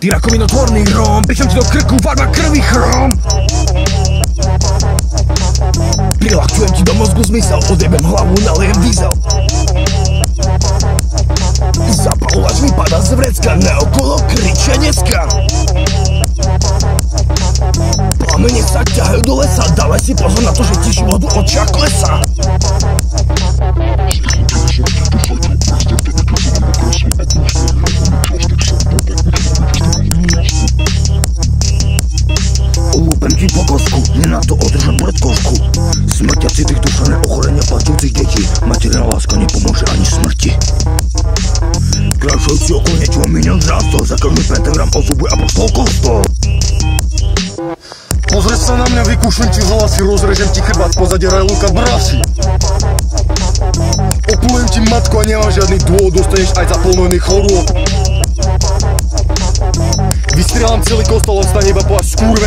Ty rakovinotvorný hrom, pičem ti do krku, farma krvi chrom. Prilahčujem ti do mozgu zmysel, odjebem hlavu, nalejem diesel. Zapalovač mi pada z vrecka, naokolo kričia dneska. Plamene sa ťahajú do lesa, dávaj si pozor na to, že ti život v očiach klesá. Lúpem ti po kosku, nie na to održať bretkovku. Smrťacitých duševné ochorenia plačúcich detí, materiálna láska nepomôže ani smrti. Krášajúci okolo niečo milión zrástol, za každý pentagram osobuje apoštol kostol. Pozri sa na mňa, vykúšem ti hlasy, rozrežem ti chrbát, pozadie Rajluka brasi. Oplujem ti matku a nemám žiadny dôvod, dostaneš aj za plnojný chorôb. Vystrieľam celý kostol, ostane iba po až skúrve